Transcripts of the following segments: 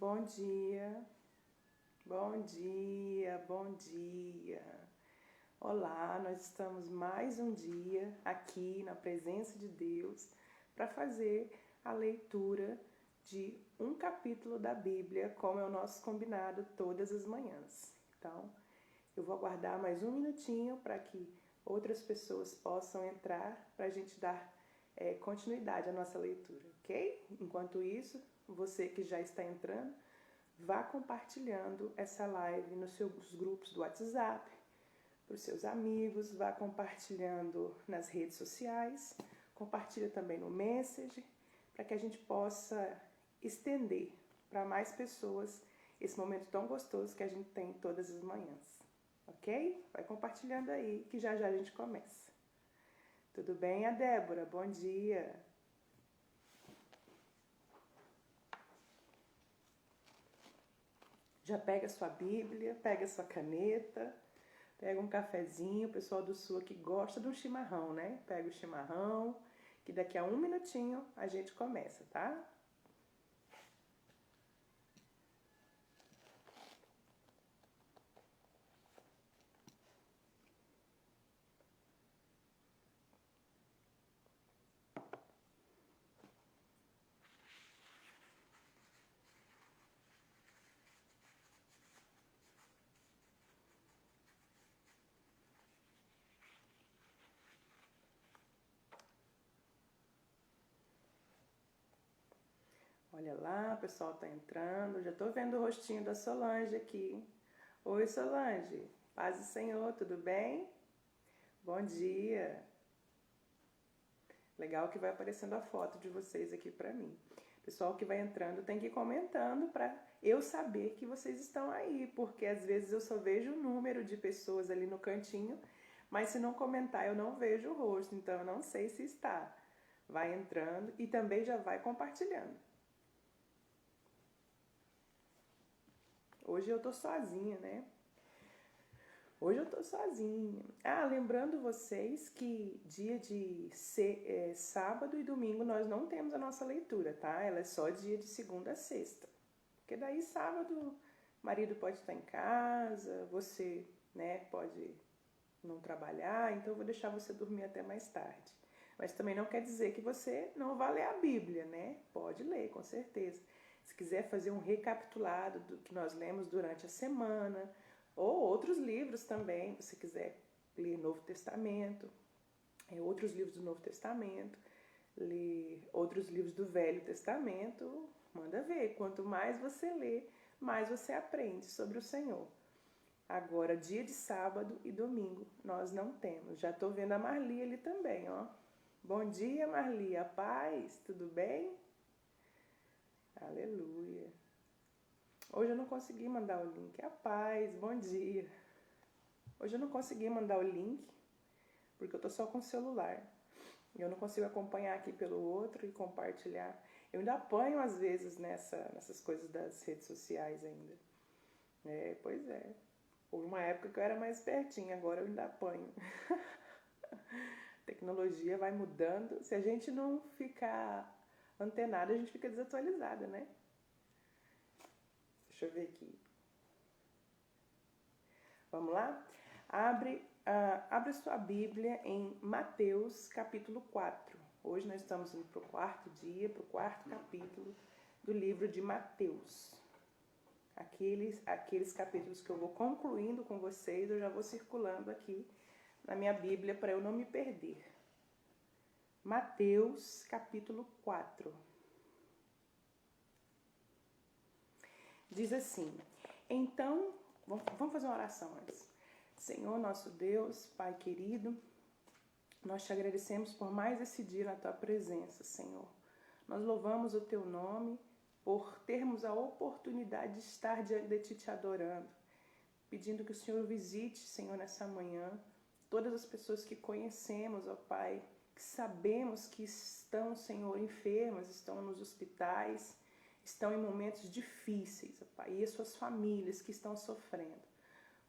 Bom dia, bom dia, bom dia. Olá, nós estamos mais um dia aqui na presença de Deus para fazer a leitura de um capítulo da Bíblia, como é o nosso combinado todas as manhãs. Então, eu vou aguardar mais um minutinho para que outras pessoas possam entrar para a gente dar continuidade à nossa leitura, ok? Enquanto isso, você que já está entrando, vá compartilhando essa live nos seus grupos do WhatsApp, para os seus amigos, vá compartilhando nas redes sociais, compartilha também no Messenger, para que a gente possa estender para mais pessoas esse momento tão gostoso que a gente tem todas as manhãs, ok? Vai compartilhando aí que já já a gente começa. Tudo bem, a Débora? Bom dia! Já pega sua Bíblia, pega sua caneta, pega um cafezinho. O pessoal do Sul aqui gosta de um chimarrão, né? Pega o chimarrão, que daqui a um minutinho a gente começa, tá? Olha lá, o pessoal tá entrando. Já tô vendo o rostinho da Solange aqui. Oi, Solange. Paz do Senhor, tudo bem? Bom dia. Legal que vai aparecendo a foto de vocês aqui pra mim. Pessoal que vai entrando tem que ir comentando pra eu saber que vocês estão aí, porque às vezes eu só vejo o número de pessoas ali no cantinho, mas se não comentar eu não vejo o rosto, então eu não sei se está. Vai entrando e também já vai compartilhando. Hoje eu tô sozinha, né? Hoje eu tô sozinha. Lembrando vocês que dia de sábado e domingo nós não temos a nossa leitura, tá? Ela é só dia de segunda a sexta. Porque daí sábado o marido pode estar em casa, você, né, pode não trabalhar, então eu vou deixar você dormir até mais tarde. Mas também não quer dizer que você não vai ler a Bíblia, né? Pode ler, com certeza. Se quiser fazer um recapitulado do que nós lemos durante a semana, ou outros livros também, se quiser ler Novo Testamento, outros livros do Novo Testamento, ler outros livros do Velho Testamento, manda ver. Quanto mais você lê, mais você aprende sobre o Senhor. Agora, dia de sábado e domingo, nós não temos. Já estou vendo a Marli ali também, ó. Bom dia, Marli. A paz, tudo bem? Aleluia. Hoje eu não consegui mandar o link. A paz, bom dia. Hoje eu não consegui mandar o link, porque eu tô só com o celular. Eu não consigo acompanhar aqui pelo outro e compartilhar. Eu ainda apanho às vezes nessas coisas das redes sociais ainda. Pois é. Houve uma época que eu era mais espertinha, agora eu ainda apanho. A tecnologia vai mudando. Se a gente não ficar antenada, a gente fica desatualizada, né? Deixa eu ver aqui. Vamos lá? Abre sua Bíblia em Mateus capítulo 4. Hoje nós estamos indo para o quarto dia, para o quarto capítulo do livro de Mateus. Aqueles capítulos que eu vou concluindo com vocês, eu já vou circulando aqui na minha Bíblia para eu não me perder. Mateus capítulo 4. Diz assim: então, vamos fazer uma oração antes. Senhor, nosso Deus, Pai querido, nós te agradecemos por mais esse dia na tua presença, Senhor. Nós louvamos o teu nome por termos a oportunidade de estar diante de ti te adorando, pedindo que o Senhor visite, Senhor, nessa manhã, todas as pessoas que conhecemos, ó Pai, que sabemos que estão, Senhor, enfermas, estão nos hospitais, estão em momentos difíceis, ó Pai, e as suas famílias que estão sofrendo.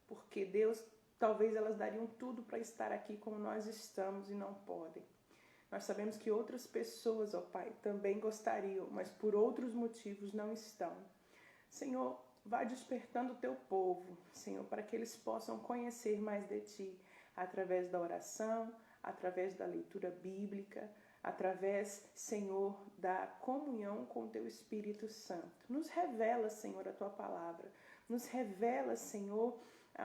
Porque, Deus, talvez elas dariam tudo para estar aqui como nós estamos e não podem. Nós sabemos que outras pessoas, ó Pai, também gostariam, mas por outros motivos não estão. Senhor, vai despertando o teu povo, Senhor, para que eles possam conhecer mais de ti, através da oração, através da leitura bíblica, através, Senhor, da comunhão com o teu Espírito Santo. Nos revela, Senhor, a tua palavra. Nos revela, Senhor,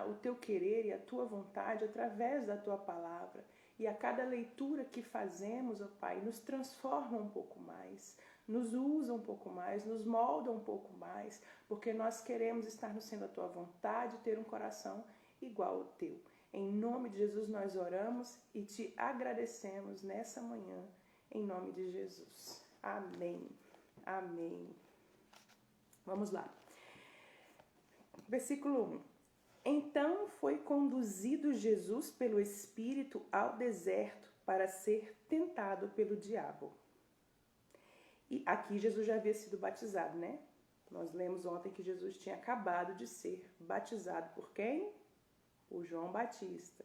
o teu querer e a tua vontade através da tua palavra. E a cada leitura que fazemos, ó Pai, nos transforma um pouco mais, nos usa um pouco mais, nos molda um pouco mais, porque nós queremos estar no centro da tua vontade, ter um coração igual ao teu. Em nome de Jesus nós oramos e te agradecemos nessa manhã, em nome de Jesus. Amém. Amém. Vamos lá. Versículo 1. Então foi conduzido Jesus pelo Espírito ao deserto para ser tentado pelo diabo. E aqui Jesus já havia sido batizado, né? Nós lemos ontem que Jesus tinha acabado de ser batizado por quem? Por João Batista.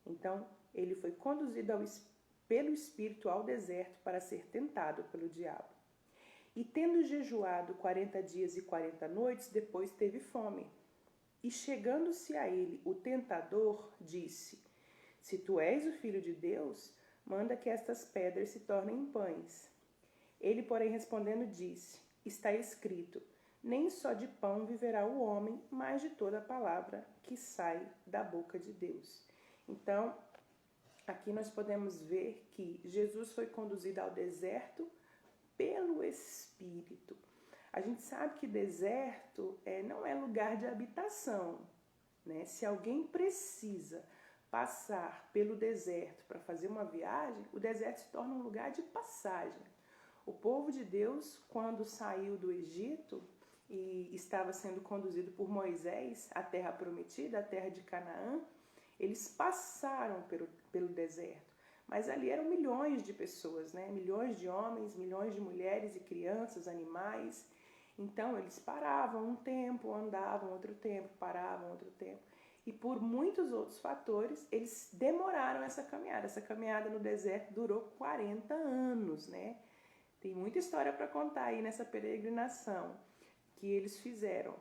Então, ele foi conduzido pelo Espírito ao deserto para ser tentado pelo diabo. E tendo jejuado 40 dias e 40 noites, depois teve fome. E chegando-se a ele, o tentador disse: Se tu és o Filho de Deus, manda que estas pedras se tornem em pães. Ele, porém, respondendo, disse: Está escrito: Nem só de pão viverá o homem, mas de toda a palavra que sai da boca de Deus. Então, aqui nós podemos ver que Jesus foi conduzido ao deserto pelo Espírito. A gente sabe que deserto não é lugar de habitação, né? Se alguém precisa passar pelo deserto para fazer uma viagem, o deserto se torna um lugar de passagem. O povo de Deus, quando saiu do Egito e estava sendo conduzido por Moisés à terra prometida, à terra de Canaã, eles passaram pelo deserto. Mas ali eram milhões de pessoas, né? Milhões de homens, milhões de mulheres e crianças, animais. Então eles paravam um tempo, andavam outro tempo, paravam outro tempo. E por muitos outros fatores, eles demoraram essa caminhada. Essa caminhada no deserto durou 40 anos, né? Tem muita história para contar aí nessa peregrinação que eles fizeram.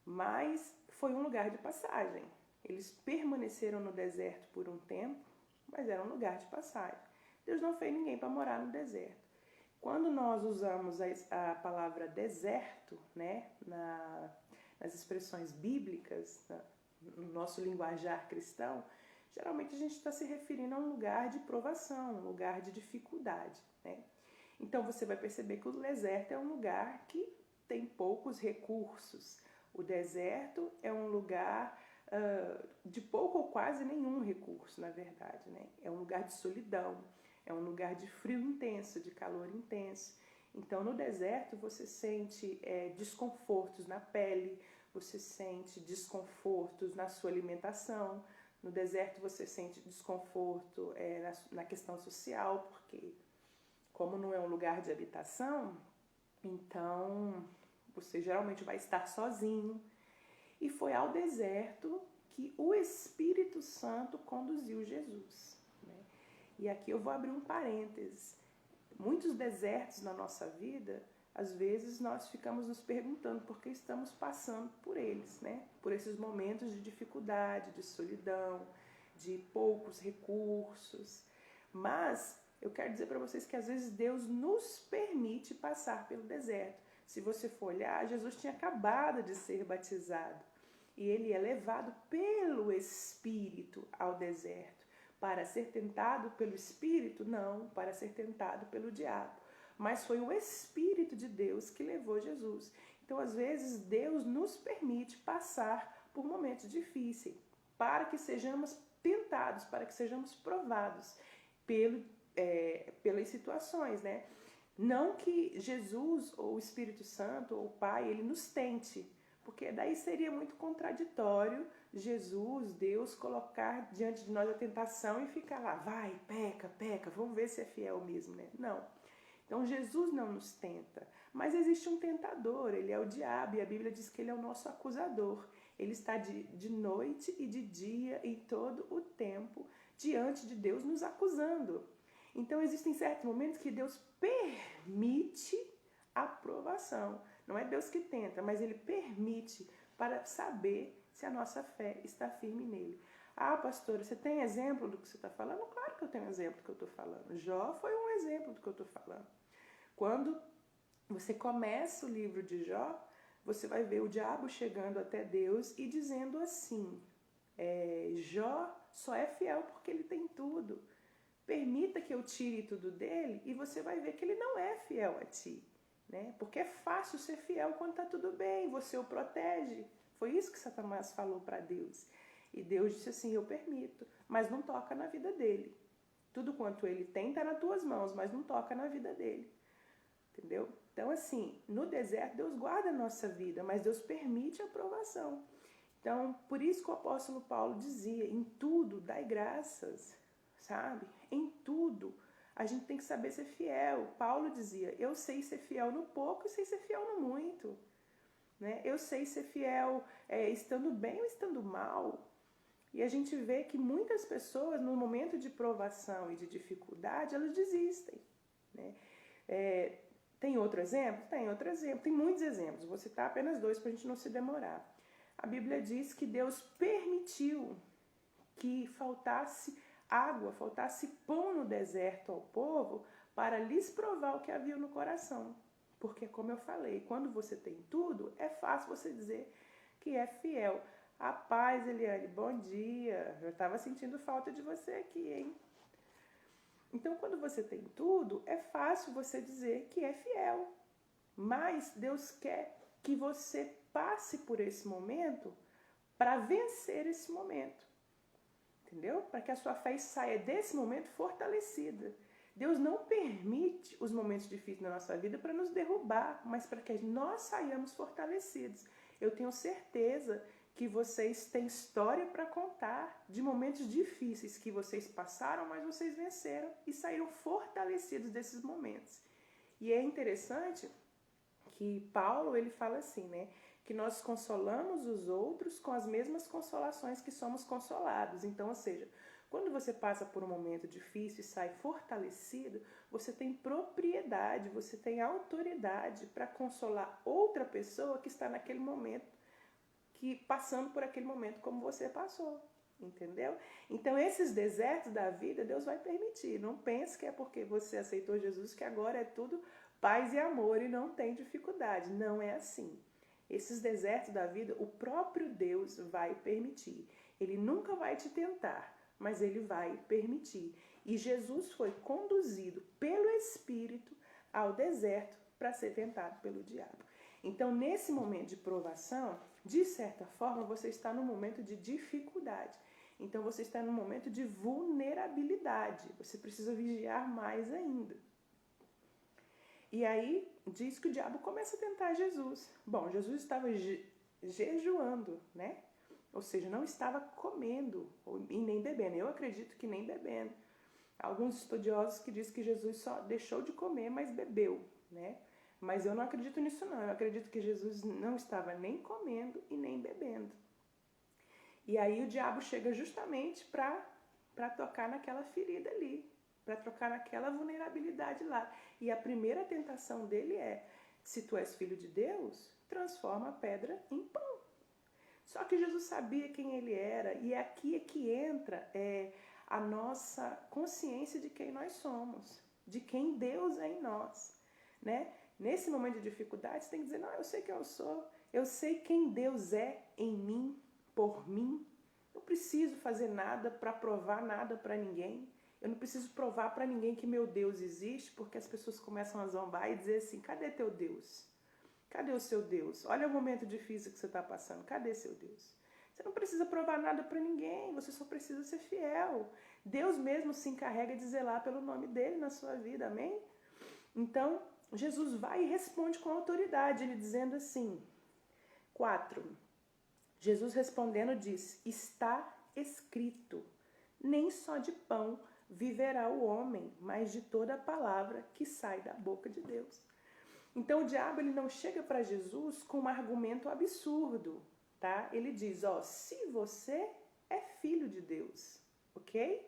Mas foi um lugar de passagem. Eles permaneceram no deserto por um tempo, mas era um lugar de passagem. Deus não fez ninguém para morar no deserto. Quando nós usamos a palavra deserto, né, nas expressões bíblicas, no nosso linguajar cristão, geralmente a gente está se referindo a um lugar de provação, um lugar de dificuldade, né? Então você vai perceber que o deserto é um lugar que tem poucos recursos. O deserto é um lugar de pouco ou quase nenhum recurso, na verdade, né? É um lugar de solidão, é um lugar de frio intenso, de calor intenso. Então, no deserto, você sente desconfortos na pele, você sente desconfortos na sua alimentação. No deserto, você sente desconforto na questão social, porque como não é um lugar de habitação, então você geralmente vai estar sozinho. E foi ao deserto que o Espírito Santo conduziu Jesus, né? E aqui eu vou abrir um parênteses. Muitos desertos na nossa vida, às vezes nós ficamos nos perguntando por que estamos passando por eles, né? Por esses momentos de dificuldade, de solidão, de poucos recursos. Mas eu quero dizer para vocês que às vezes Deus nos permite passar pelo deserto. Se você for olhar, Jesus tinha acabado de ser batizado e ele é levado pelo Espírito ao deserto. Para ser tentado pelo Espírito? Não, para ser tentado pelo diabo. Mas foi o Espírito de Deus que levou Jesus. Então, às vezes, Deus nos permite passar por momentos difíceis, para que sejamos tentados, para que sejamos provados pelas situações, né? Não que Jesus ou o Espírito Santo ou o Pai, ele nos tente, porque daí seria muito contraditório Jesus, Deus, colocar diante de nós a tentação e ficar lá, vai, peca, vamos ver se é fiel mesmo, né? Não. Então Jesus não nos tenta, mas existe um tentador, ele é o diabo, e a Bíblia diz que ele é o nosso acusador. Ele está de noite e de dia e todo o tempo diante de Deus nos acusando. Então existem certos momentos que Deus permite a provação. Não é Deus que tenta, mas Ele permite para saber se a nossa fé está firme nele. Ah, pastora, você tem exemplo do que você está falando? Claro que eu tenho exemplo do que eu estou falando. Jó foi um exemplo do que eu estou falando. Quando você começa o livro de Jó, você vai ver o diabo chegando até Deus e dizendo assim, Jó só é fiel porque ele tem tudo. Permita que eu tire tudo dele e você vai ver que ele não é fiel a ti. Né? Porque é fácil ser fiel quando está tudo bem, você o protege. Foi isso que Satanás falou para Deus. E Deus disse assim, eu permito, mas não toca na vida dele. Tudo quanto ele tem está nas tuas mãos, mas não toca na vida dele. Entendeu? Então, assim, no deserto Deus guarda a nossa vida, mas Deus permite a provação. Então, por isso que o apóstolo Paulo dizia, em tudo dai graças, sabe? Em tudo. A gente tem que saber ser fiel. Paulo dizia, eu sei ser fiel no pouco e sei ser fiel no muito. Né? Eu sei ser fiel estando bem ou estando mal. E a gente vê que muitas pessoas, no momento de provação e de dificuldade, elas desistem. Né? Tem outro exemplo? Tem outro exemplo. Tem muitos exemplos. Vou citar apenas 2 para a gente não se demorar. A Bíblia diz que Deus permitiu que faltasse água, faltasse pão no deserto ao povo para lhes provar o que havia no coração. Porque, como eu falei, quando você tem tudo, é fácil você dizer que é fiel. A paz, Eliane, bom dia. Eu estava sentindo falta de você aqui, hein? Então, quando você tem tudo, é fácil você dizer que é fiel. Mas Deus quer que você passe por esse momento para vencer esse momento. Entendeu? Para que a sua fé saia desse momento fortalecida. Deus não permite os momentos difíceis na nossa vida para nos derrubar, mas para que nós saiamos fortalecidos. Eu tenho certeza que vocês têm história para contar de momentos difíceis que vocês passaram, mas vocês venceram e saíram fortalecidos desses momentos. E é interessante que Paulo, ele fala assim, né? Que nós consolamos os outros com as mesmas consolações que somos consolados. Então, ou seja, quando você passa por um momento difícil e sai fortalecido, você tem propriedade, você tem autoridade para consolar outra pessoa que está naquele momento, que passando por aquele momento como você passou, entendeu? Então, esses desertos da vida, Deus vai permitir. Não pense que é porque você aceitou Jesus que agora é tudo paz e amor e não tem dificuldade. Não é assim. Esses desertos da vida, o próprio Deus vai permitir. Ele nunca vai te tentar, mas ele vai permitir. E Jesus foi conduzido pelo Espírito ao deserto para ser tentado pelo diabo. Então, nesse momento de provação, de certa forma, você está num momento de dificuldade. Então, você está num momento de vulnerabilidade. Você precisa vigiar mais ainda. E aí, diz que o diabo começa a tentar Jesus. Bom, Jesus estava jejuando, né? Ou seja, não estava comendo e nem bebendo. Eu acredito que nem bebendo. Alguns estudiosos que dizem que Jesus só deixou de comer, mas bebeu, né? Mas eu não acredito nisso não. Eu acredito que Jesus não estava nem comendo e nem bebendo. E aí o diabo chega justamente para tocar naquela ferida ali, para tocar naquela vulnerabilidade lá. E a primeira tentação dele é, se tu és filho de Deus, transforma a pedra em pão. Só que Jesus sabia quem ele era, e aqui é que entra a nossa consciência de quem nós somos, de quem Deus é em nós, né? Nesse momento de dificuldade, você tem que dizer, não, eu sei quem eu sou, eu sei quem Deus é em mim, por mim. Não preciso fazer nada para provar nada para ninguém. Eu não preciso provar para ninguém que meu Deus existe, porque as pessoas começam a zombar e dizer assim, cadê teu Deus? Cadê o seu Deus? Olha o momento difícil que você está passando, cadê seu Deus? Você não precisa provar nada para ninguém, você só precisa ser fiel. Deus mesmo se encarrega de zelar pelo nome dele na sua vida, amém? Então, Jesus vai e responde com autoridade, ele dizendo assim, 4. Jesus respondendo disse, está escrito, nem só de pão viverá o homem, mas de toda a palavra que sai da boca de Deus. Então o diabo ele não chega para Jesus com um argumento absurdo, tá? Ele diz, se você é filho de Deus, ok?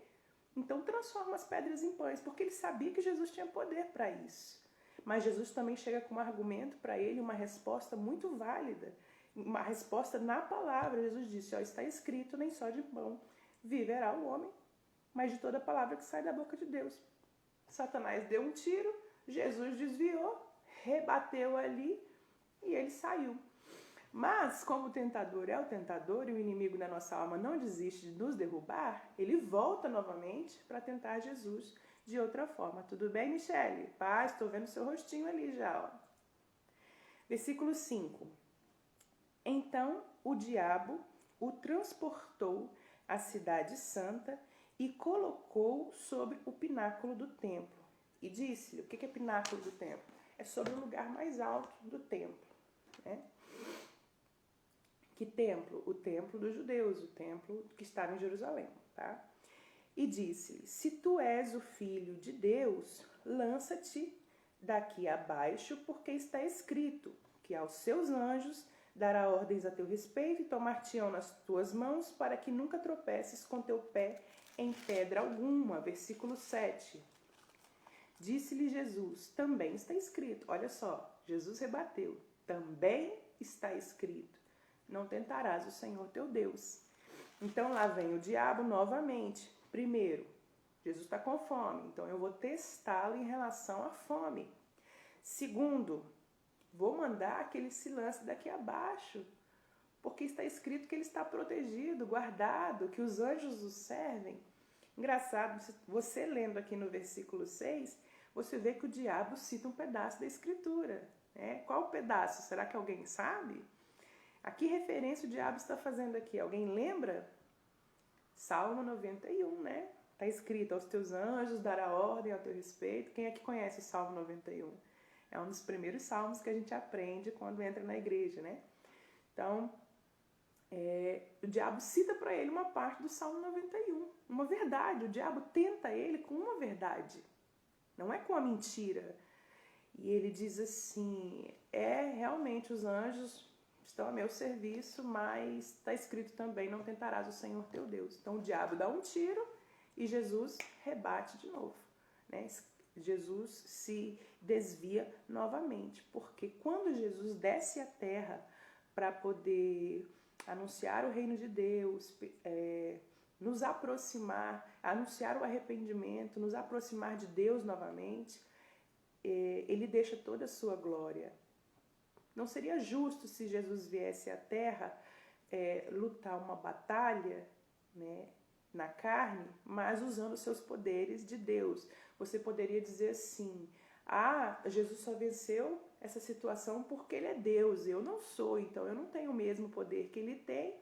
Então transforma as pedras em pães, porque ele sabia que Jesus tinha poder para isso. Mas Jesus também chega com um argumento para ele, uma resposta muito válida, uma resposta na palavra. Jesus disse, ó, está escrito, nem só de pão viverá o homem, mas de toda palavra que sai da boca de Deus. Satanás deu um tiro, Jesus desviou, rebateu ali e ele saiu. Mas, como o tentador é o tentador e o inimigo da nossa alma não desiste de nos derrubar, ele volta novamente para tentar Jesus de outra forma. Tudo bem, Michele? Paz, estou vendo seu rostinho ali já. Ó. Versículo 5. Então o diabo o transportou à cidade santa e colocou sobre o pináculo do templo. E disse-lhe, o que é pináculo do templo? É sobre o lugar mais alto do templo. Né? Que templo? O templo dos judeus, o templo que estava em Jerusalém. Tá? E disse-lhe, se tu és o filho de Deus, lança-te daqui abaixo, porque está escrito que aos seus anjos dará ordens a teu respeito e tomar-te-ão nas tuas mãos para que nunca tropeces com teu pé em pedra alguma. Versículo 7. Disse-lhe Jesus, também está escrito. Olha só, Jesus rebateu. Também está escrito. Não tentarás o Senhor teu Deus. Então lá vem o diabo novamente. Primeiro, Jesus está com fome, então eu vou testá-lo em relação à fome. Segundo, vou mandar que ele se lance daqui abaixo, porque está escrito que ele está protegido, guardado, que os anjos o servem. Engraçado, você lendo aqui no versículo 6, você vê que o diabo cita um pedaço da escritura. Né? Qual pedaço? Será que alguém sabe? A que referência o diabo está fazendo aqui? Alguém lembra? Salmo 91, né? Está escrito, aos teus anjos dará ordem ao teu respeito. Quem é que conhece o Salmo 91? É um dos primeiros salmos que a gente aprende quando entra na igreja, né? Então, o diabo cita para ele uma parte do Salmo 91, uma verdade. O diabo tenta ele com uma verdade, não é com a mentira. E ele diz assim, realmente os anjos estão a meu serviço, mas está escrito também, não tentarás o Senhor teu Deus. Então o diabo dá um tiro e Jesus rebate de novo. Né? Jesus se desvia novamente, porque quando Jesus desce à terra para poder anunciar o reino de Deus, nos aproximar, anunciar o arrependimento, nos aproximar de Deus novamente, ele deixa toda a sua glória. Não seria justo se Jesus viesse à terra lutar uma batalha, né, na carne, mas usando os seus poderes de Deus. Você poderia dizer assim, Jesus só venceu essa situação porque ele é Deus, eu não sou, então eu não tenho o mesmo poder que ele tem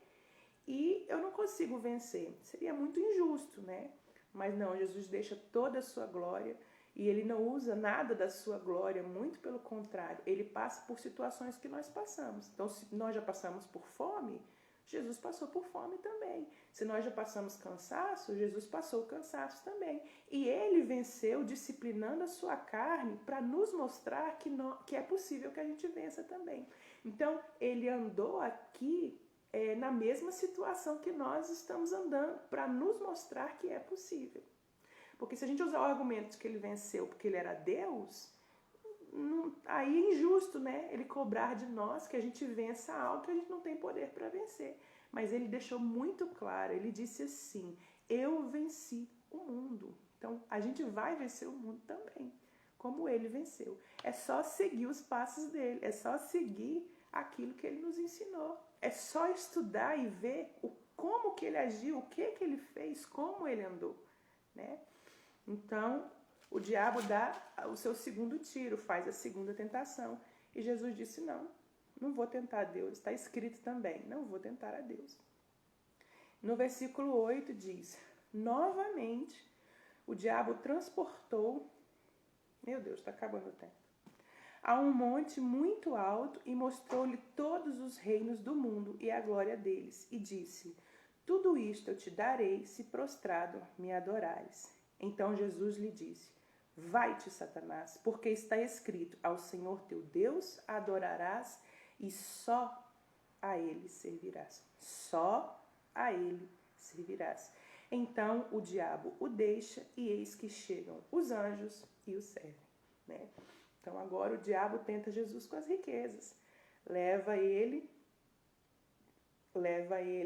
e eu não consigo vencer. Seria muito injusto, né? Mas não, Jesus deixa toda a sua glória e ele não usa nada da sua glória, muito pelo contrário, ele passa por situações que nós passamos. Então, se nós já passamos por fome, Jesus passou por fome também. Se nós já passamos cansaço, Jesus passou cansaço também. E ele venceu disciplinando a sua carne para nos mostrar que é possível que a gente vença também. Então, ele andou aqui na mesma situação que nós estamos andando, para nos mostrar que é possível. Porque se a gente usar o argumento de que ele venceu porque ele era Deus, aí é injusto, né? Ele cobrar de nós que a gente vença algo que a gente não tem poder para vencer. Mas ele deixou muito claro, ele disse assim, eu venci o mundo. Então, a gente vai vencer o mundo também, como ele venceu. É só seguir os passos dele, é só seguir aquilo que ele nos ensinou. É só estudar e ver como que ele agiu, o que ele fez, como ele andou, né? Então, o diabo dá o seu segundo tiro, faz a segunda tentação. E Jesus disse, não vou tentar a Deus. Está escrito também, não vou tentar a Deus. No versículo 8 diz, novamente, o diabo transportou, meu Deus, está acabando o tempo, a um monte muito alto e mostrou-lhe todos os reinos do mundo e a glória deles. E disse, tudo isto eu te darei se prostrado me adorares. Então Jesus lhe disse, vai-te, Satanás, porque está escrito, ao Senhor teu Deus adorarás e só a ele servirás. Só a ele servirás. Então o diabo o deixa e eis que chegam os anjos e o servem. Né? Então agora o diabo tenta Jesus com as riquezas. Leva ele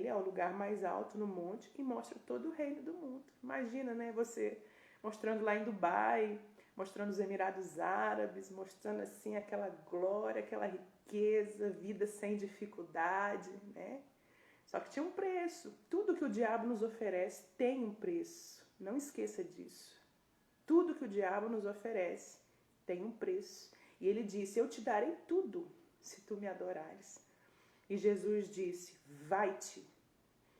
ao lugar mais alto no monte e mostra todo o reino do mundo. Imagina, né? Você mostrando lá em Dubai, mostrando os Emirados Árabes, mostrando assim aquela glória, aquela riqueza, vida sem dificuldade, né? Só que tinha um preço. Tudo que o diabo nos oferece tem um preço. Não esqueça disso. Tudo que o diabo nos oferece tem um preço. E ele disse, eu te darei tudo se tu me adorares. E Jesus disse, vai-te,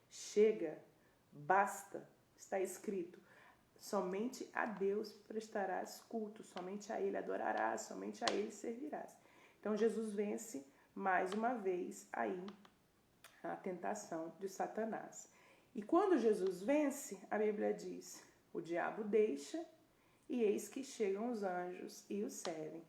chega, basta, está escrito. Somente a Deus prestarás culto, somente a Ele adorarás, somente a Ele servirás. Então Jesus vence mais uma vez aí a tentação de Satanás. E quando Jesus vence, a Bíblia diz, o diabo deixa e eis que chegam os anjos e o servem.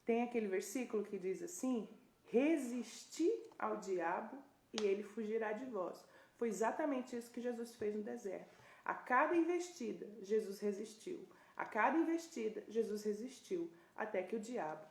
Tem aquele versículo que diz assim, resisti ao diabo e ele fugirá de vós. Foi exatamente isso que Jesus fez no deserto. A cada investida, Jesus resistiu. A cada investida, Jesus resistiu. Até que o diabo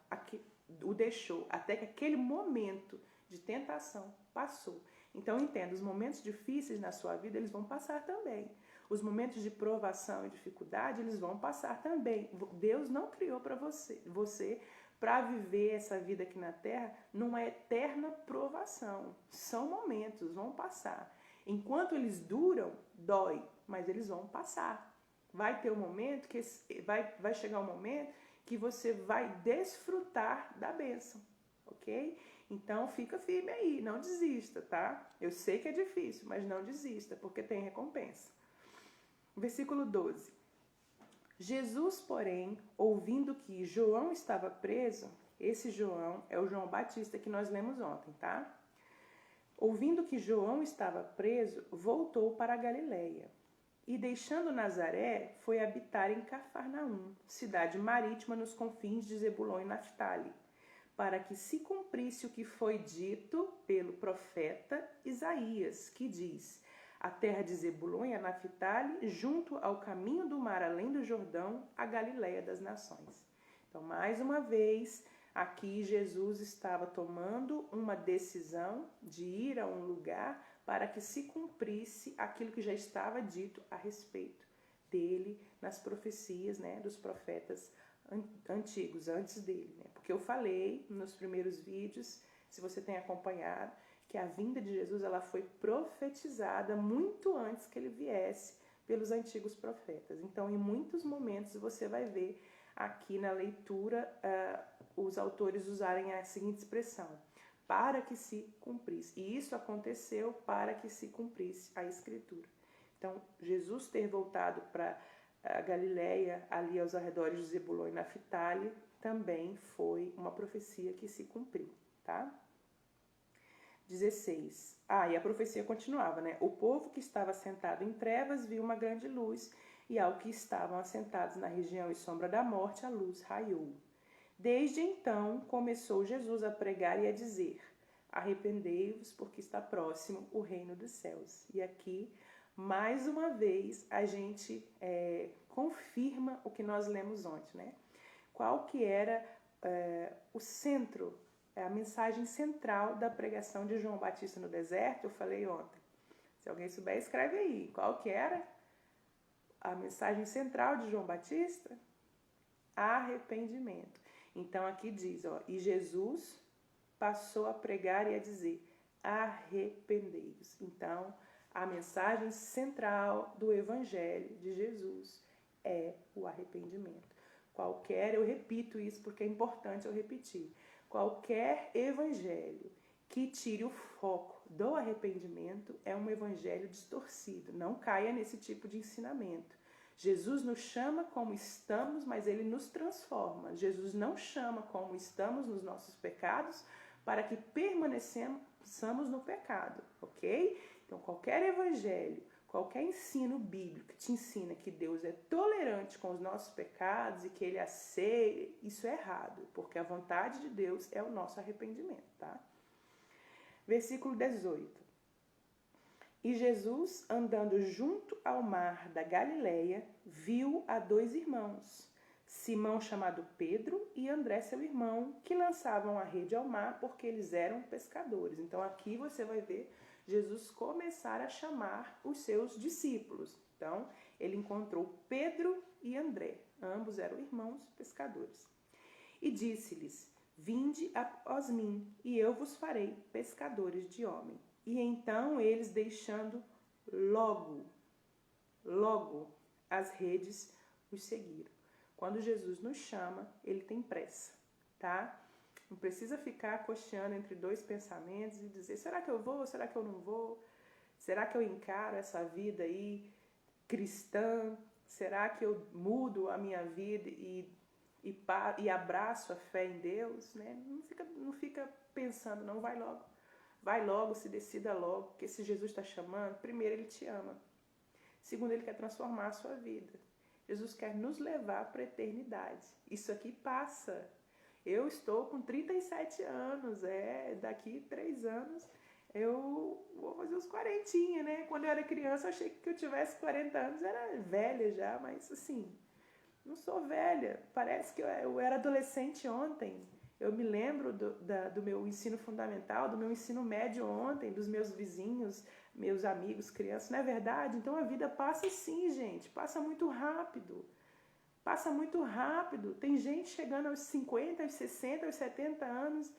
o deixou. Até que aquele momento de tentação passou. Então entenda, os momentos difíceis na sua vida, eles vão passar também. Os momentos de provação e dificuldade, eles vão passar também. Deus não criou para você para viver essa vida aqui na Terra numa eterna provação. São momentos, vão passar. Enquanto eles duram, dói, mas eles vão passar. Vai ter um momento que vai chegar um momento que você vai desfrutar da bênção, ok? Então fica firme aí, não desista, tá? Eu sei que é difícil, mas não desista, porque tem recompensa. Versículo 12. Jesus, porém, ouvindo que João estava preso, esse João é o João Batista que nós lemos ontem, tá? Ouvindo que João estava preso, voltou para a Galileia. E deixando Nazaré, foi habitar em Cafarnaum, cidade marítima nos confins de Zebulon e Naftali, para que se cumprisse o que foi dito pelo profeta Isaías, que diz: a terra de Zebulon e a Naftali, junto ao caminho do mar além do Jordão, a Galileia das nações. Então, mais uma vez, aqui Jesus estava tomando uma decisão de ir a um lugar para que se cumprisse aquilo que já estava dito a respeito dele nas profecias, né, dos profetas antigos, antes dele. Né? Porque eu falei nos primeiros vídeos, se você tem acompanhado, que a vinda de Jesus ela foi profetizada muito antes que ele viesse pelos antigos profetas. Então, em muitos momentos, você vai ver aqui na leitura os autores usarem a seguinte expressão: para que se cumprisse. E isso aconteceu para que se cumprisse a Escritura. Então, Jesus ter voltado para a Galileia, ali aos arredores de Zebulon e Naftali, também foi uma profecia que se cumpriu, tá? 16. E a profecia continuava, né? O povo que estava sentado em trevas viu uma grande luz, e ao que estavam assentados na região e sombra da morte, a luz raiou. Desde então, começou Jesus a pregar e a dizer: arrependei-vos, porque está próximo o reino dos céus. E aqui, mais uma vez, a gente confirma o que nós lemos ontem, né? Qual que era o centro, a mensagem central da pregação de João Batista no deserto? Eu falei ontem. Se alguém souber, escreve aí. Qual que era a mensagem central de João Batista? Arrependimento. Então aqui diz, e Jesus passou a pregar e a dizer: arrependei-vos. Então, a mensagem central do Evangelho de Jesus é o arrependimento. Eu repito isso porque é importante eu repetir, qualquer evangelho que tire o foco do arrependimento é um evangelho distorcido. Não caia nesse tipo de ensinamento. Jesus nos chama como estamos, mas ele nos transforma. Jesus não chama como estamos nos nossos pecados para que permaneçamos no pecado, ok? Então, qualquer evangelho, qualquer ensino bíblico que te ensina que Deus é tolerante com os nossos pecados e que ele aceita, isso é errado, porque a vontade de Deus é o nosso arrependimento, tá? Versículo 18. E Jesus, andando junto ao mar da Galileia, viu a dois irmãos, Simão chamado Pedro e André seu irmão, que lançavam a rede ao mar porque eles eram pescadores. Então aqui você vai ver Jesus começar a chamar os seus discípulos. Então ele encontrou Pedro e André, ambos eram irmãos pescadores. E disse-lhes: vinde após mim, e eu vos farei pescadores de homem. E então eles, deixando logo as redes, os seguiram. Quando Jesus nos chama, ele tem pressa, tá? Não precisa ficar cocheando entre dois pensamentos e dizer, será que eu vou, será que eu não vou? Será que eu encaro essa vida aí cristã? Será que eu mudo a minha vida e abraço a fé em Deus? Né? Não fica pensando, não, vai logo. Vai logo, se decida logo, porque se Jesus está chamando, primeiro ele te ama. Segundo, ele quer transformar a sua vida. Jesus quer nos levar para a eternidade. Isso aqui passa. Eu estou com 37 anos, daqui 3 anos eu vou fazer os 40, né? Quando eu era criança, eu achei que eu tivesse 40 anos, era velha já, mas assim, não sou velha. Parece que eu era adolescente ontem. Eu me lembro do meu ensino fundamental, do meu ensino médio ontem, dos meus vizinhos, meus amigos, crianças, não é verdade? Então a vida passa assim, gente, passa muito rápido. Passa muito rápido. Tem gente chegando aos 50, aos 60, aos 70 anos,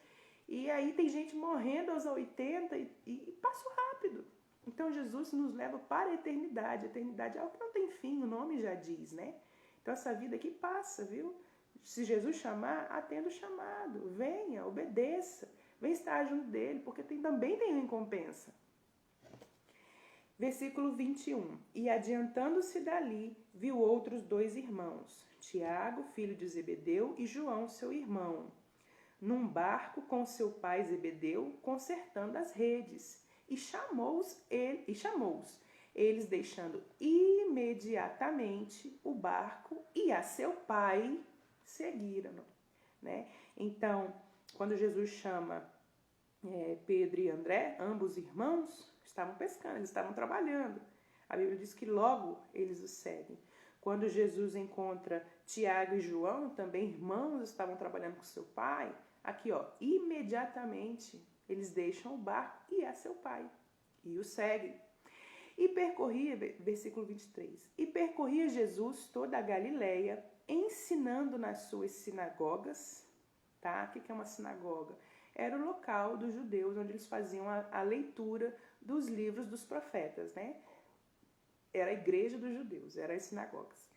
e aí tem gente morrendo aos 80 e passa rápido. Então Jesus nos leva para a eternidade. A eternidade é algo que não tem fim, o nome já diz, né? Então essa vida aqui passa, viu? Se Jesus chamar, atenda o chamado. Venha, obedeça. Vem estar junto dele, porque também tem recompensa. Versículo 21. E adiantando-se dali, viu outros 2 irmãos, Tiago, filho de Zebedeu, e João, seu irmão, num barco com seu pai Zebedeu, consertando as redes. E chamou-os. Eles, deixando imediatamente o barco e a seu pai, seguiram-no. Né? Então, quando Jesus chama Pedro e André, ambos irmãos, estavam pescando, eles estavam trabalhando. A Bíblia diz que logo eles o seguem. Quando Jesus encontra Tiago e João, também irmãos, estavam trabalhando com seu pai, aqui imediatamente eles deixam o barco e a seu pai e o seguem. E percorria, versículo 23, e percorria Jesus toda a Galileia, ensinando nas suas sinagogas, tá? O que é uma sinagoga? Era o local dos judeus onde eles faziam a leitura dos livros dos profetas, né? Era a igreja dos judeus, eram as sinagogas.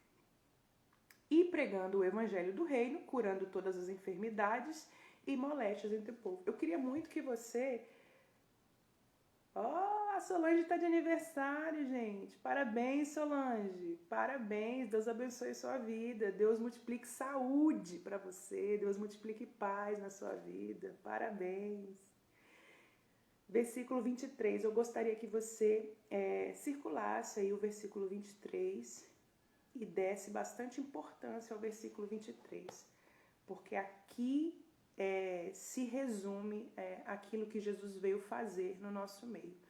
E pregando o evangelho do reino, curando todas as enfermidades e moléstias entre o povo. Eu queria muito que você... a Solange está de aniversário, gente. Parabéns, Solange. Parabéns. Deus abençoe sua vida. Deus multiplique saúde para você. Deus multiplique paz na sua vida. Parabéns. Versículo 23. Eu gostaria que você circulasse aí o versículo 23 e desse bastante importância ao versículo 23. Porque aqui se resume aquilo que Jesus veio fazer no nosso meio.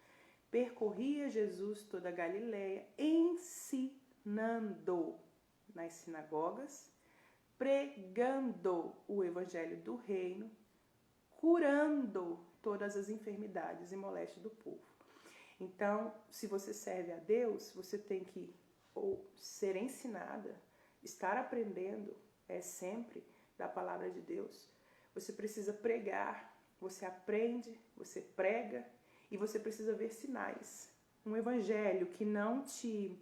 Percorria Jesus toda a Galileia, ensinando nas sinagogas, pregando o evangelho do reino, curando todas as enfermidades e moléstias do povo. Então, se você serve a Deus, você tem que ser ensinada, estar aprendendo sempre da palavra de Deus. Você precisa pregar, você aprende, você prega e você precisa ver sinais. Um evangelho que não te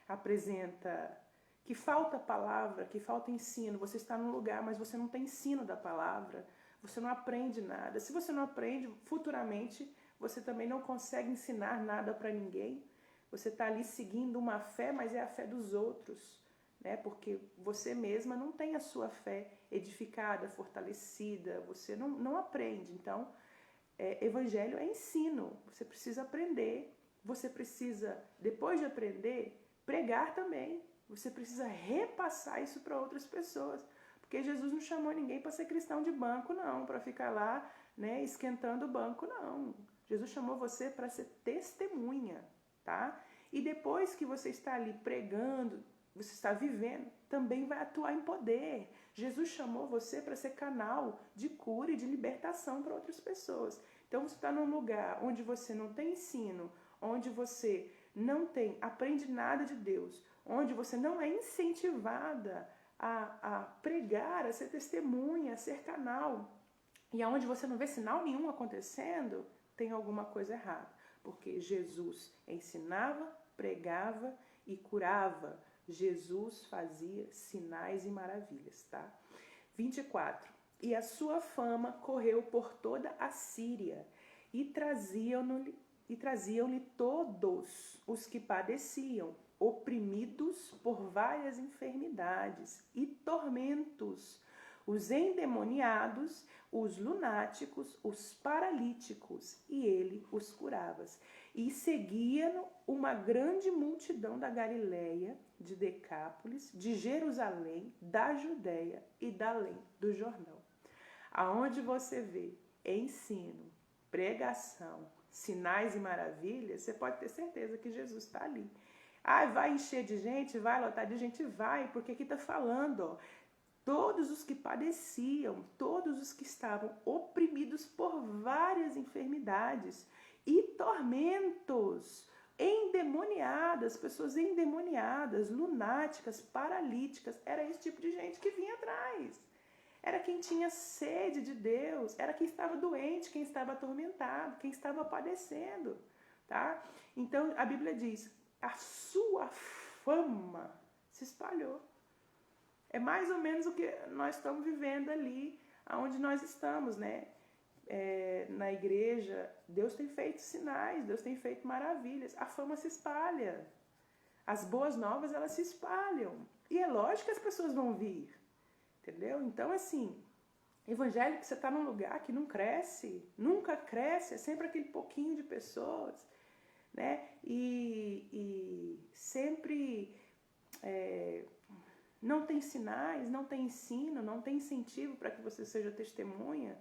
apresenta, que falta palavra, que falta ensino. Você está num lugar, mas você não tem ensino da palavra. Você não aprende nada. Se você não aprende, futuramente você também não consegue ensinar nada para ninguém. Você está ali seguindo uma fé, mas é a fé dos outros, né? Porque você mesma não tem a sua fé edificada, fortalecida. Você não aprende. Então, evangelho é ensino. Você precisa aprender. Você precisa, depois de aprender, pregar também. Você precisa repassar isso para outras pessoas. Porque Jesus não chamou ninguém para ser cristão de banco, não. Para ficar lá, né, esquentando o banco, não. Jesus chamou você para ser testemunha, tá? E depois que você está ali pregando, você está vivendo, também vai atuar em poder. Jesus chamou você para ser canal de cura e de libertação para outras pessoas. Então você está num lugar onde você não tem ensino, onde você não aprende nada de Deus, onde você não é incentivada a pregar, a ser testemunha, a ser canal, e aonde você não vê sinal nenhum acontecendo, tem alguma coisa errada. Porque Jesus ensinava, pregava e curava. Jesus fazia sinais e maravilhas, tá? 24. E a sua fama correu por toda a Síria, e traziam-lhe todos os que padeciam, oprimidos por várias enfermidades e tormentos, os endemoniados, os lunáticos, os paralíticos, e ele os curava. E seguia-no uma grande multidão da Galileia, de Decápolis, de Jerusalém, da Judéia e da além do Jordão. Aonde você vê ensino, pregação, sinais e maravilhas, você pode ter certeza que Jesus está ali. Ah, vai encher de gente, vai lotar de gente, vai, porque aqui está falando, ó, todos os que padeciam, todos os que estavam oprimidos por várias enfermidades e tormentos, endemoniadas, pessoas endemoniadas, lunáticas, paralíticas, era esse tipo de gente que vinha atrás. Era quem tinha sede de Deus, era quem estava doente, quem estava atormentado, quem estava padecendo, tá? Então a Bíblia diz, a sua fama se espalhou. É mais ou menos o que nós estamos vivendo ali, onde nós estamos, né? Na igreja, Deus tem feito sinais, Deus tem feito maravilhas, a fama se espalha. As boas novas, elas se espalham. E é lógico que as pessoas vão vir, entendeu? Então, assim, evangelho que você está num lugar que não cresce, nunca cresce, é sempre aquele pouquinho de pessoas, né? E sempre não tem sinais, não tem ensino, não tem incentivo para que você seja testemunha.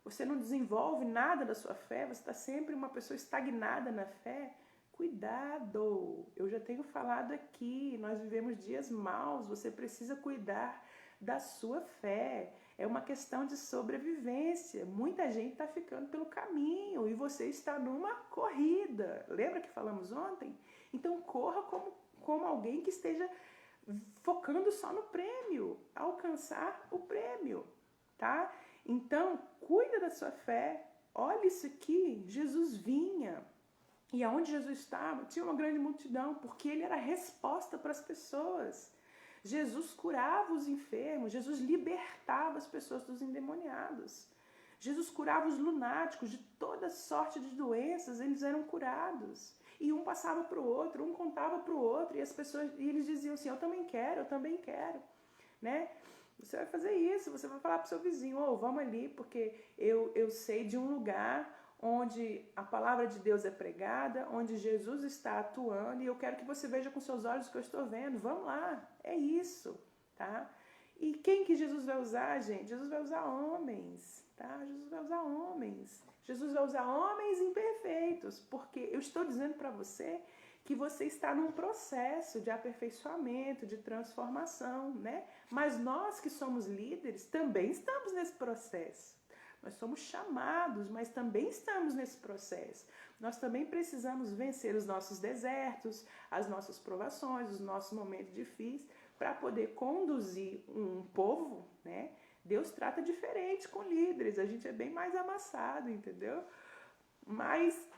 Você não desenvolve nada da sua fé, você está sempre uma pessoa estagnada na fé. Cuidado! Eu já tenho falado aqui, nós vivemos dias maus, você precisa cuidar da sua fé. É uma questão de sobrevivência. Muita gente está ficando pelo caminho e você está numa corrida. Lembra que falamos ontem? Então corra como alguém que esteja focando só no prêmio, alcançar o prêmio, tá? Então, cuida da sua fé. Olha isso aqui, Jesus vinha. E aonde Jesus estava, tinha uma grande multidão, porque ele era a resposta para as pessoas. Jesus curava os enfermos, Jesus libertava as pessoas dos endemoniados. Jesus curava os lunáticos de toda sorte de doenças, eles eram curados. E um passava para o outro, um contava para o outro, e eles diziam assim, eu também quero, né? Você vai fazer isso, você vai falar para o seu vizinho, vamos ali, porque eu sei de um lugar onde a palavra de Deus é pregada, onde Jesus está atuando, e eu quero que você veja com seus olhos o que eu estou vendo. Vamos lá, é isso, tá? E quem que Jesus vai usar, gente? Jesus vai usar homens, tá? Jesus vai usar homens. Jesus vai usar homens imperfeitos, porque eu estou dizendo para você que você está num processo de aperfeiçoamento, de transformação, né? Mas nós que somos líderes também estamos nesse processo. Nós somos chamados, mas também estamos nesse processo. Nós também precisamos vencer os nossos desertos, as nossas provações, os nossos momentos difíceis, para poder conduzir um povo, né? Deus trata diferente com líderes, a gente é bem mais amassado, entendeu? Mas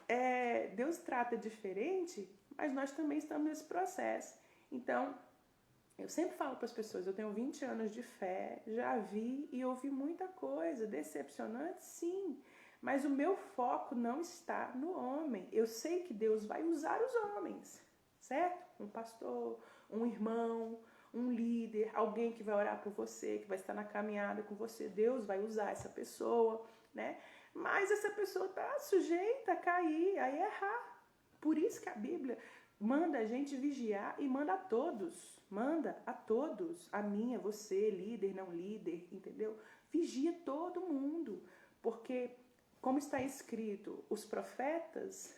Deus trata diferente, mas nós também estamos nesse processo. Então, eu sempre falo para as pessoas, eu tenho 20 anos de fé, já vi e ouvi muita coisa, decepcionante, sim, mas o meu foco não está no homem. Eu sei que Deus vai usar os homens, certo? Um pastor, um irmão, um líder, alguém que vai orar por você, que vai estar na caminhada com você, Deus vai usar essa pessoa, né? Mas essa pessoa está sujeita a cair, a errar. Por isso que a Bíblia manda a gente vigiar e manda a todos, a mim, a você, líder, não líder, entendeu? Vigia todo mundo, porque, como está escrito, os profetas,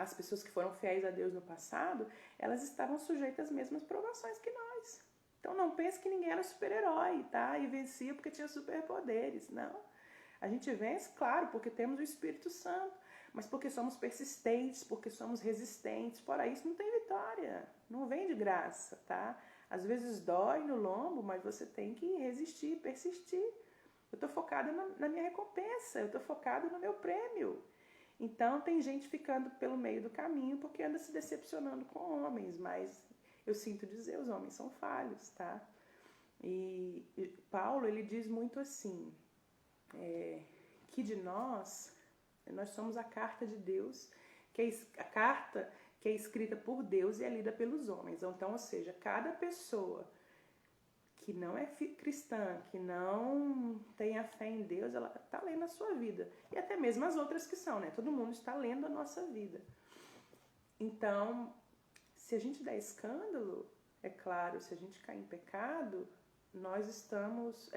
as pessoas que foram fiéis a Deus no passado, elas estavam sujeitas às mesmas provações que nós. Então não pense que ninguém era super-herói, tá? E vencia porque tinha superpoderes. Não. A gente vence, claro, porque temos o Espírito Santo, mas porque somos persistentes, porque somos resistentes. Fora isso, não tem vitória. Não vem de graça, tá? Às vezes dói no lombo, mas você tem que resistir, persistir. Eu estou focada na minha recompensa, eu estou focada no meu prêmio. Então tem gente ficando pelo meio do caminho porque anda se decepcionando com homens, mas eu sinto dizer, os homens são falhos, tá? E Paulo, ele diz muito assim, que de nós somos a carta de Deus, a carta que é escrita por Deus e é lida pelos homens. Então, ou seja, cada pessoa que não é cristã, que não tem a fé em Deus, ela está lendo a sua vida. E até mesmo as outras que são, né? Todo mundo está lendo a nossa vida. Então, se a gente der escândalo, é claro, se a gente cair em pecado, nós estamos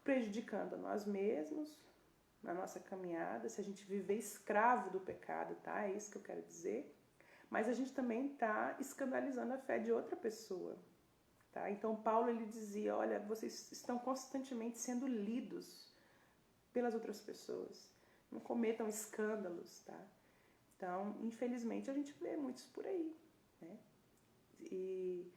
prejudicando a nós mesmos, na nossa caminhada, se a gente viver escravo do pecado, tá? É isso que eu quero dizer. Mas a gente também está escandalizando a fé de outra pessoa, tá? Então Paulo, ele dizia, olha, vocês estão constantemente sendo lidos pelas outras pessoas. Não cometam escândalos, tá? Então, infelizmente, a gente vê muitos por aí, né? E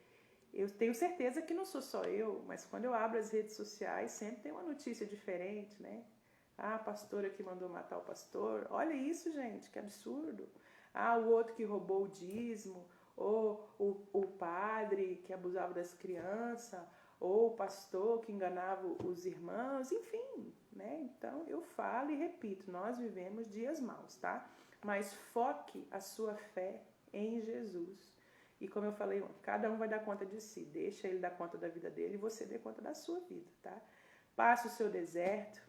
eu tenho certeza que não sou só eu, mas quando eu abro as redes sociais, sempre tem uma notícia diferente, né? Ah, a pastora que mandou matar o pastor. Olha isso, gente, que absurdo. Ah, o outro que roubou o dízimo. Ou o padre que abusava das crianças. Ou o pastor que enganava os irmãos. Enfim, né? Então, eu falo e repito, nós vivemos dias maus, tá? Mas foque a sua fé em Jesus. E como eu falei, cada um vai dar conta de si. Deixa ele dar conta da vida dele e você dê conta da sua vida, tá? Passe o seu deserto.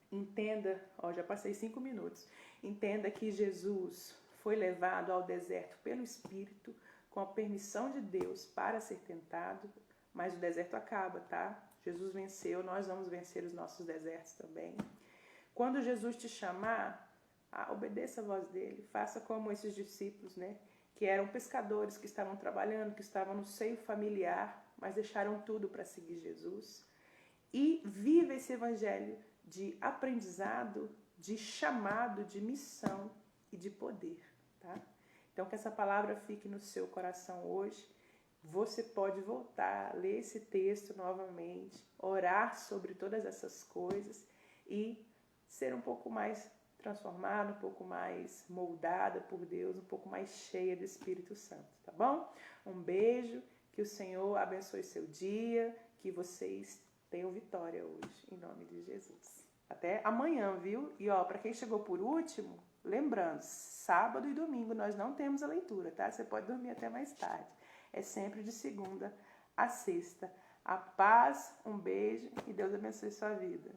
Entenda, já passei 5 minutos, entenda que Jesus foi levado ao deserto pelo Espírito, com a permissão de Deus para ser tentado, mas o deserto acaba, tá? Jesus venceu, nós vamos vencer os nossos desertos também. Quando Jesus te chamar, obedeça a voz dele, faça como esses discípulos, né? Que eram pescadores, que estavam trabalhando, que estavam no seio familiar, mas deixaram tudo para seguir Jesus. E viva esse evangelho de aprendizado, de chamado, de missão e de poder, tá? Então, que essa palavra fique no seu coração hoje. Você pode voltar, ler esse texto novamente, orar sobre todas essas coisas e ser um pouco mais transformada, um pouco mais moldada por Deus, um pouco mais cheia do Espírito Santo, tá bom? Um beijo, que o Senhor abençoe seu dia, que vocês tenham vitória hoje, em nome de Jesus. Até amanhã, viu? E para quem chegou por último, lembrando, sábado e domingo nós não temos a leitura, tá? Você pode dormir até mais tarde. É sempre de segunda a sexta. A paz, um beijo e Deus abençoe sua vida.